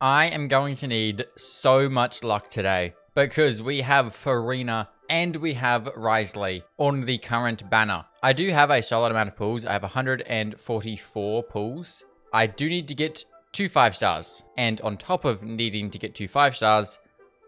I am going to need so much luck today because we have Furina and we have Wriothesley on the current banner. I do have a solid amount of pulls. I have 144 pulls. I do need to get 2 5-stars. And on top of needing to get 2 5-stars,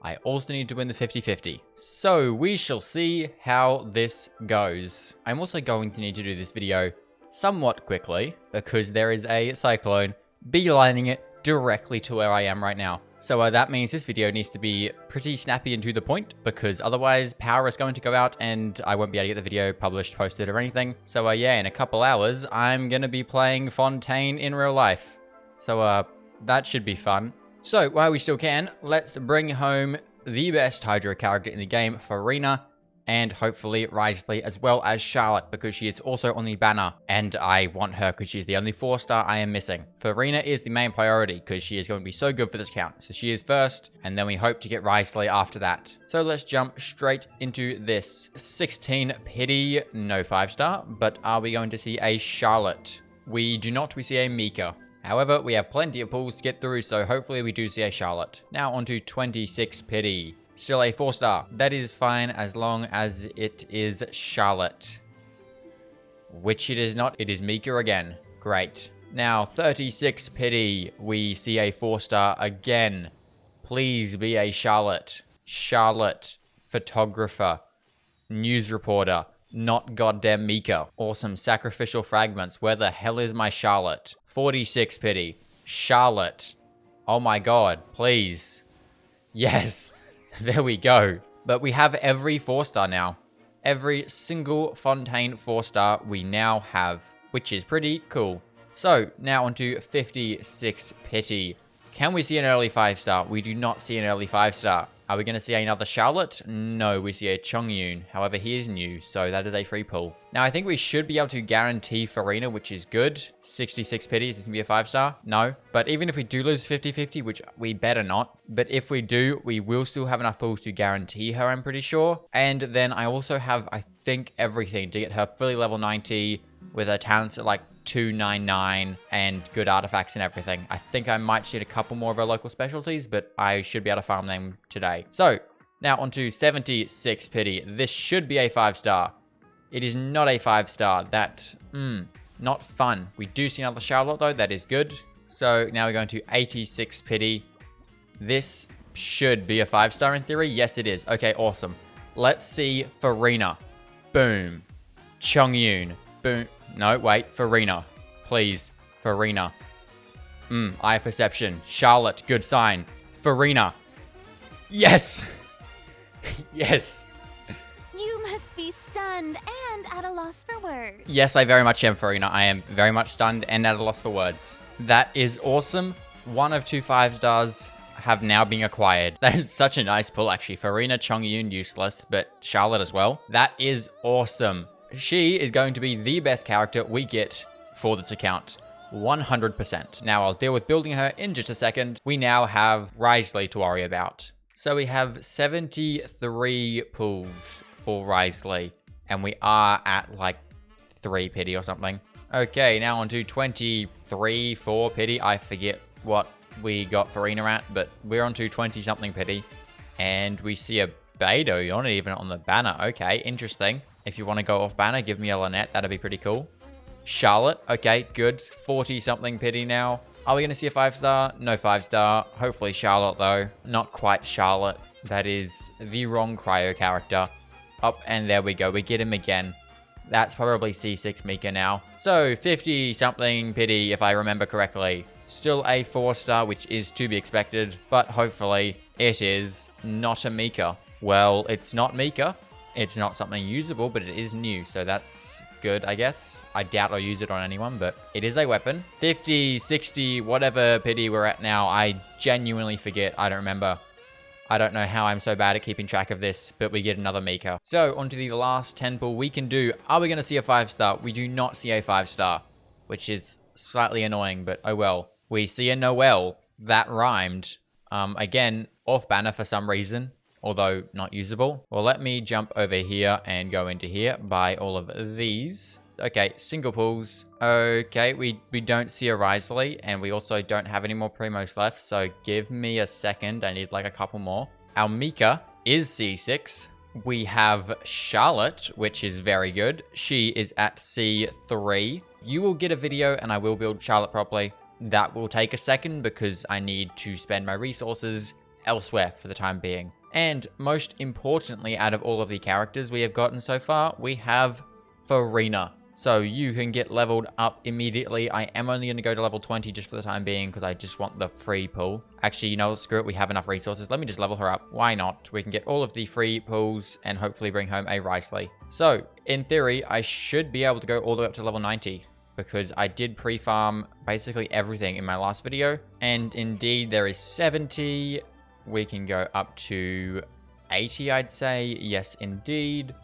I also need to win the 50-50. So we shall see how this goes. I'm also going to need to do this video somewhat quickly because there is a cyclone beelining it directly to where I am right now. So that means this video needs to be pretty snappy and to the point because otherwise power is going to go out and I won't be able to get the video published, posted or anything. So yeah, in a couple hours, I'm going to be playing Fontaine in real life. So that should be fun. So while we still can, let's bring home the best Hydro character in the game, Furina, and hopefully Wriothesley as well as Charlotte because she is also on the banner and I want her because she's the only 4-star I am missing. Furina is the main priority because she is going to be so good for this count. So she is first and then we hope to get Wriothesley after that. So let's jump straight into this. 16 pity, no 5-star, but are we going to see a Charlotte? We do not, we see a Mika. However, we have plenty of pulls to get through, so hopefully we do see a Charlotte. Now onto 26 pity. Still a 4-star. That is fine as long as it is Charlotte. Which it is not. It is Mika again. Great. Now 36 pity. We see a 4-star again. Please be a Charlotte. Charlotte. Photographer. News reporter. Not goddamn Mika. Awesome. Sacrificial fragments. Where the hell is my Charlotte? 46 pity. Charlotte. Oh my god. Please. Yes. There we go. But we have every 4-star now. Every single Fontaine 4-star we now have, which is pretty cool. So now onto 56 pity. Can we see an early 5-star? We do not see an early 5-star. Are we going to see another Charlotte? No, we see a Chongyun. However, he is new, so that is a free pull. Now, I think we should be able to guarantee Furina, which is good. 66 pity, is this going to be a 5-star? No. But even if we do lose 50-50, which we better not. But if we do, we will still have enough pulls to guarantee her, I'm pretty sure. And then I also have, I think, everything to get her fully level 90 with her talents at like 299 and good artifacts and everything. I think I might see a couple more of our local specialties, but I should be able to farm them today. So now onto 76 pity. This should be a 5-star. It is not a 5-star. That, not fun. We do see another Charlotte though. That is good. So now we're going to 86 pity. This should be a 5-star in theory. Yes, it is. Okay, awesome. Let's see Furina. Boom. Chongyun. Boom. No, wait. Furina. Please. Furina. Eye of perception. Charlotte. Good sign. Furina. Yes. Yes. You must be stunned and at a loss for words. Yes, I very much am, Furina. I am very much stunned and at a loss for words. That is awesome. 1 of 2 5-stars have now been acquired. That is such a nice pull, actually. Furina, Chongyun, useless, but Charlotte as well. That is awesome. She is going to be the best character we get for this account. 100%. Now I'll deal with building her in just a second. We now have Wriothesley to worry about. So we have 73 pulls for Wriothesley. And we are at like 3 pity or something. Okay, now on to 23, 4 pity. I forget what we got Furina at, but we're on to 20 something pity. And we see a Beidou. You're not even on the banner. Okay, interesting. If you want to go off banner, give me a Lynette. That'd be pretty cool. Charlotte. Okay, good. 40 something pity now. Are we going to see a 5-star? No 5-star. Hopefully Charlotte though. Not quite Charlotte. That is the wrong Cryo character. Up and there we go. We get him again. That's probably C6 Mika now. So 50 something pity if I remember correctly. Still a 4-star, which is to be expected. But hopefully it is not a Mika. Well, it's not Mika. It's not something usable, but it is new, so that's good, I guess. I doubt I'll use it on anyone, but it is a weapon. 50, 60, whatever pity we're at now, I genuinely forget. I don't remember. I don't know how I'm so bad at keeping track of this, but we get another Mika. So, onto the last 10 pull we can do. Are we going to see a 5-star? We do not see a 5-star, which is slightly annoying, but oh well. We see a Noelle. That rhymed. Again, off banner for some reason. although not usable. Well, let me jump over here and go into here, buy all of these. Okay, single pulls. Okay, we don't see a Wriothesley, and we also don't have any more Primos left, so give me a second. I need like a couple more. Our Mika is C6. We have Charlotte, which is very good. She is at C3. You will get a video, and I will build Charlotte properly. That will take a second because I need to spend my resources elsewhere for the time being. And most importantly, out of all of the characters we have gotten so far, we have Furina. So you can get leveled up immediately. I am only going to go to level 20 just for the time being because I just want the free pull. Actually, you know, screw it. We have enough resources. Let me just level her up. Why not? We can get all of the free pulls and hopefully bring home a Wriothesley. So in theory, I should be able to go all the way up to level 90 because I did pre-farm basically everything in my last video. And indeed, there is 70. We can go up to 80, I'd say. Yes, indeed.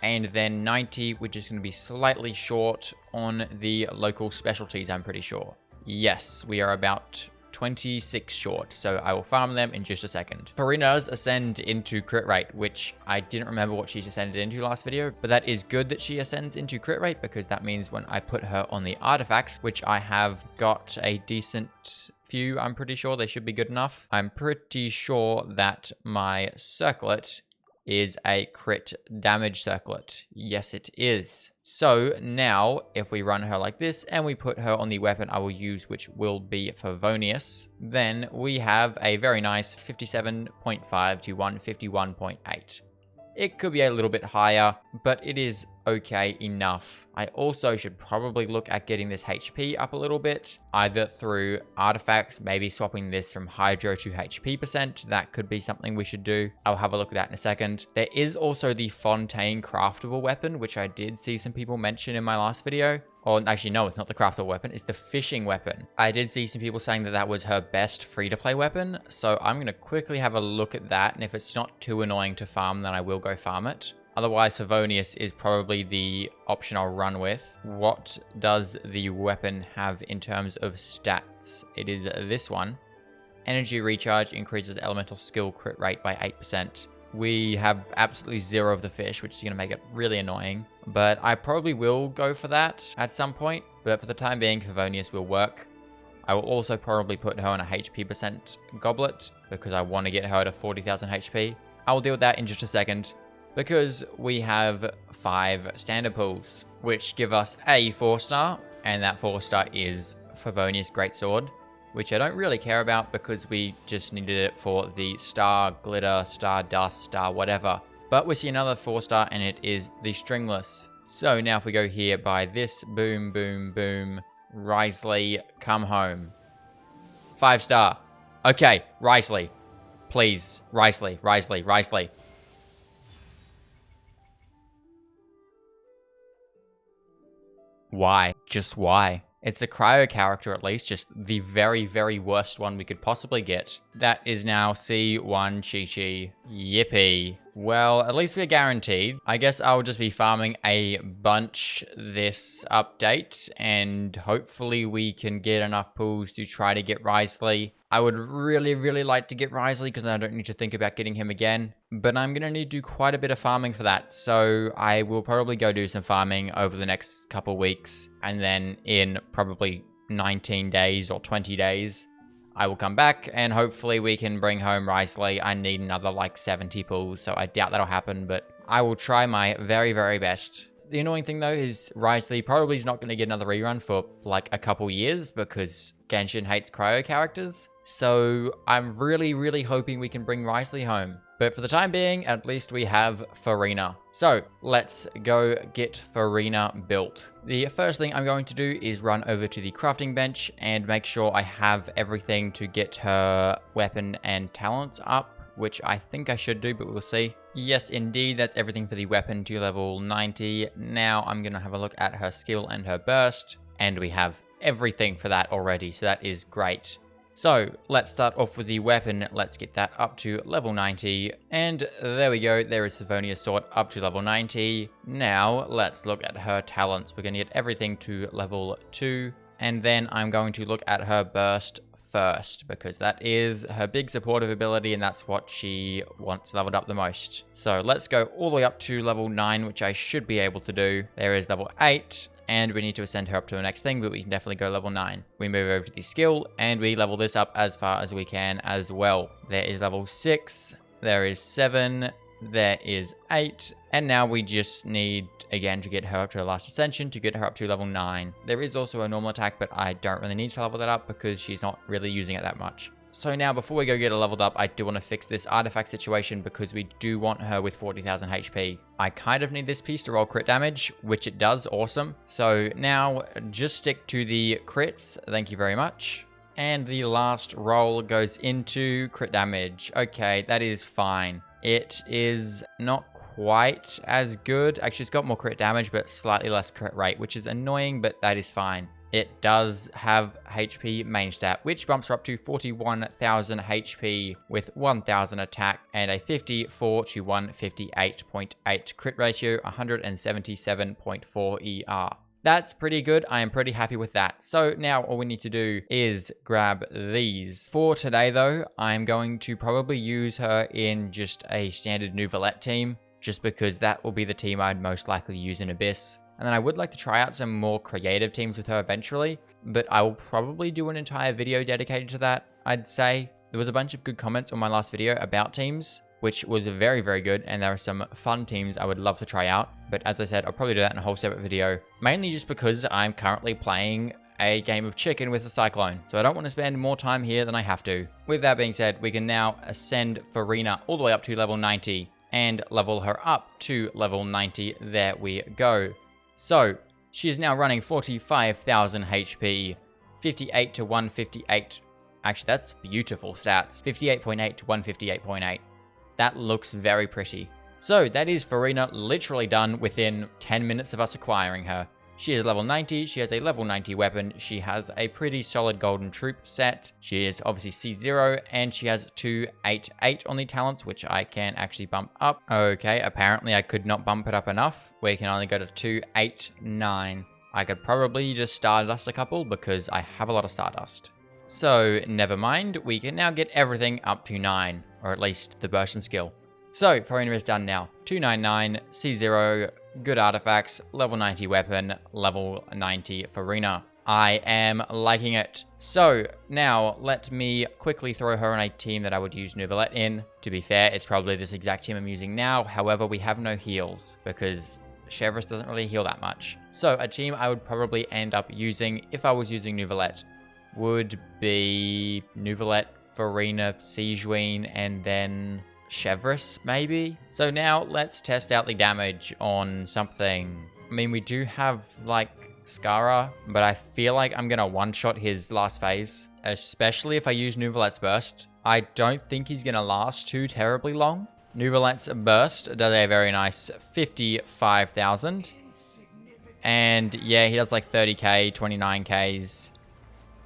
And then 90, which is going to be slightly short on the local specialties, I'm pretty sure. Yes, we are about 26 short, so I will farm them in just a second. Furina's ascend into crit rate, which I didn't remember what she ascended into last video, but that is good that she ascends into crit rate because that means when I put her on the artifacts, which I have got a decent few, I'm pretty sure they should be good enough. I'm pretty sure that my circlet is a crit damage circlet. Yes, it is. So now, if we run her like this and we put her on the weapon I will use, which will be Favonius, then we have a very nice 57.5 to 151.8. It could be a little bit higher, but it is okay enough. I also should probably look at getting this HP up a little bit, either through artifacts, maybe swapping this from Hydro to HP percent. That could be something we should do. I'll have a look at that in a second. There is also the Fontaine craftable weapon, which I did see some people mention in my last video. Or actually, no, it's not the craftable weapon. It's the fishing weapon. I did see some people saying that that was her best free-to-play weapon. So I'm going to quickly have a look at that. And if it's not too annoying to farm, then I will go farm it. Otherwise, Favonius is probably the option I'll run with. What does the weapon have in terms of stats? It is this one. Energy recharge increases elemental skill crit rate by 8%. We have absolutely zero of the fish, which is going to make it really annoying. But I probably will go for that at some point. But for the time being, Favonius will work. I will also probably put her on a HP percent goblet because I want to get her to 40,000 HP. I will deal with that in just a second because we have 5 standard pulls, which give us a 4-star. And that 4-star is Favonius Greatsword, which I don't really care about because we just needed it for the star glitter, star dust, star whatever. But we see another 4-star and it is the Stringless. So now if we go here by this, boom, boom, boom, Wriothesley, come home. 5-star. Okay, Wriothesley. Please, Wriothesley, Wriothesley, Wriothesley. Why? Just why? It's a Cryo character at least, just the very, very worst one we could possibly get. That is now C1 Chi-Chi. Yippee. Well, at least we're guaranteed. I guess I'll just be farming a bunch this update, and hopefully we can get enough pulls to try to get Wriothesley. I would really, really like to get Wriothesley because I don't need to think about getting him again. But I'm going to need to do quite a bit of farming for that. So I will probably go do some farming over the next couple weeks. And then in probably 19 days or 20 days, I will come back and hopefully we can bring home Wriothesley. I need another like 70 pulls, so I doubt that'll happen. But I will try my very, very best. The annoying thing though is Wriothesley probably is not going to get another rerun for like a couple years because Genshin hates Cryo characters. So I'm really, really hoping we can bring Wriothesley home. But for the time being, at least we have Furina. So let's go get Furina built. The first thing I'm going to do is run over to the crafting bench and make sure I have everything to get her weapon and talents up, which I think I should do, but we'll see. Yes, indeed, that's everything for the weapon to level 90. Now I'm going to have a look at her skill and her burst, and we have everything for that already, so that is great. So let's start off with the weapon. Let's get that up to level 90. And there we go. There is Favonius Sword up to level 90. Now let's look at her talents. We're going to get everything to level 2. And then I'm going to look at her burst first because that is her big supportive ability and that's what she wants leveled up the most. So let's go all the way up to level 9, which I should be able to do. There is level 8. and we need to ascend her up to the next thing, but we can definitely go level 9. We move over to the skill, and we level this up as far as we can as well. There is level 6, there is 7, there is 8, and now we just need, again, to get her up to her last ascension to get her up to level 9. There is also a normal attack, but I don't really need to level that up because she's not really using it that much. So now, before we go get her leveled up, I do want to fix this artifact situation because we do want her with 40,000 HP. I kind of need this piece to roll crit damage, which it does, awesome. So now, just stick to the crits, thank you very much. And the last roll goes into crit damage. Okay, that is fine. It is not quite as good. Actually, it's got more crit damage, but slightly less crit rate, which is annoying, but that is fine. It does have HP main stat, which bumps her up to 41,000 HP with 1,000 attack and a 54 to 158.8 crit ratio, 177.4 ER. That's pretty good. I am pretty happy with that. So now all we need to do is grab these. For today though, I'm going to probably use her in just a standard Nouvellette team, just because that will be the team I'd most likely use in Abyss. And then I would like to try out some more creative teams with her eventually, but I will probably do an entire video dedicated to that, I'd say. There was a bunch of good comments on my last video about teams, which was very, very good, and there are some fun teams I would love to try out. But as I said, I'll probably do that in a whole separate video, mainly just because I'm currently playing a game of chicken with a cyclone, so I don't want to spend more time here than I have to. With that being said, we can now ascend Furina all the way up to level 90 and level her up to level 90. There we go. So, she is now running 45,000 HP, 58 to 158. Actually, that's beautiful stats. 58.8 to 158.8. That looks very pretty. So, that is Furina literally done within 10 minutes of us acquiring her. She is level 90, she has a level 90 weapon, she has a pretty solid golden troop set, she is obviously C0, and she has 288 on the talents, which I can actually bump up. Okay, apparently I could not bump it up enough. We can only go to 289. I could probably just Stardust a couple because I have a lot of Stardust. So, never mind, we can now get everything up to 9, or at least the burst and skill. So, Furina is done now. 299, C0, good artifacts, level 90 weapon, level 90 Furina. I am liking it. So, now let me quickly throw her on a team that I would use Nouvellette in. To be fair, it's probably this exact team I'm using now. However, we have no heals because Chevreuse doesn't really heal that much. So, a team I would probably end up using if I was using Nouvellette would be Nouvellette, Furina, Sigewinne, and then Chevreuse, maybe? So now let's test out the damage on something. I mean, we do have, like, Skara, but I feel like I'm gonna one-shot his last phase, especially if I use Nouvellette's Burst. I don't think he's gonna last too terribly long. Nouvellette's Burst does a very nice 55,000. And yeah, he does like 30k, 29ks,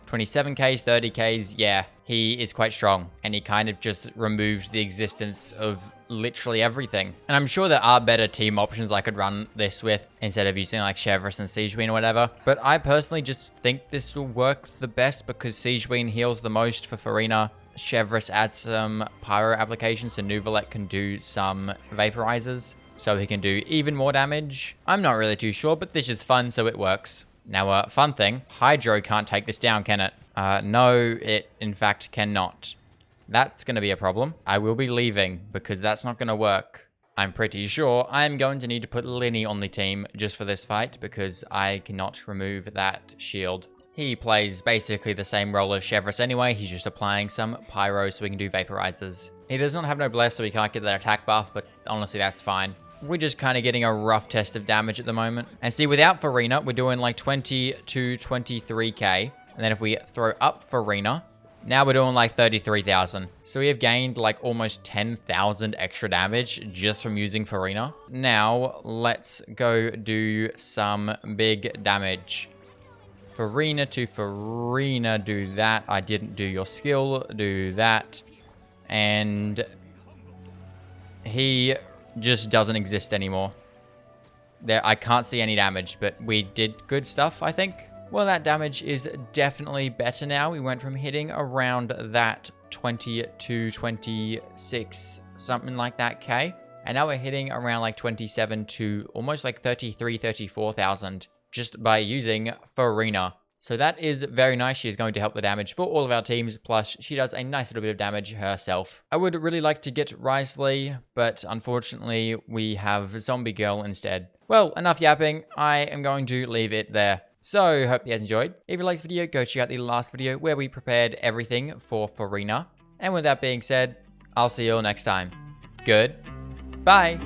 27ks, 30ks, yeah. He is quite strong, and he kind of just removes the existence of literally everything. And I'm sure there are better team options I could run this with instead of using like Chevreuse and Sigewinne or whatever. But I personally just think this will work the best because Sigewinne heals the most for Furina. Chevreuse adds some pyro applications so Nouvellette can do some vaporizers, so he can do even more damage. I'm not really too sure, but this is fun, so it works. Now, fun thing, Hydro can't take this down, can it? No, it in fact cannot. That's going to be a problem. I will be leaving because that's not going to work. I'm pretty sure I'm going to need to put Linny on the team just for this fight because I cannot remove that shield. He plays basically the same role as Chevreuse anyway. He's just applying some pyro so we can do vaporizers. He does not have no bless, so he can't get that attack buff, but honestly, that's fine. We're just kind of getting a rough test of damage at the moment. And see, without Furina, we're doing like 20 to 23k. And then if we throw up Furina, now we're doing like 33,000. So we have gained like almost 10,000 extra damage just from using Furina. Now, let's go do some big damage. Furina to Furina, do that. I didn't do your skill, do that. And he just doesn't exist anymore. There, I can't see any damage, but we did good stuff, I think. Well, that damage is definitely better now. We went from hitting around that 20 to 26, something like that, K. And now we're hitting around like 27 to almost like 33, 34,000 just by using Furina. So that is very nice. She is going to help the damage for all of our teams. Plus, she does a nice little bit of damage herself. I would really like to get Wriothesley, but unfortunately, we have Zombie Girl instead. Well, enough yapping. I am going to leave it there. So, hope you guys enjoyed. If you liked this video, go check out the last video where we prepared everything for Furina. And with that being said, I'll see you all next time. Good. Bye.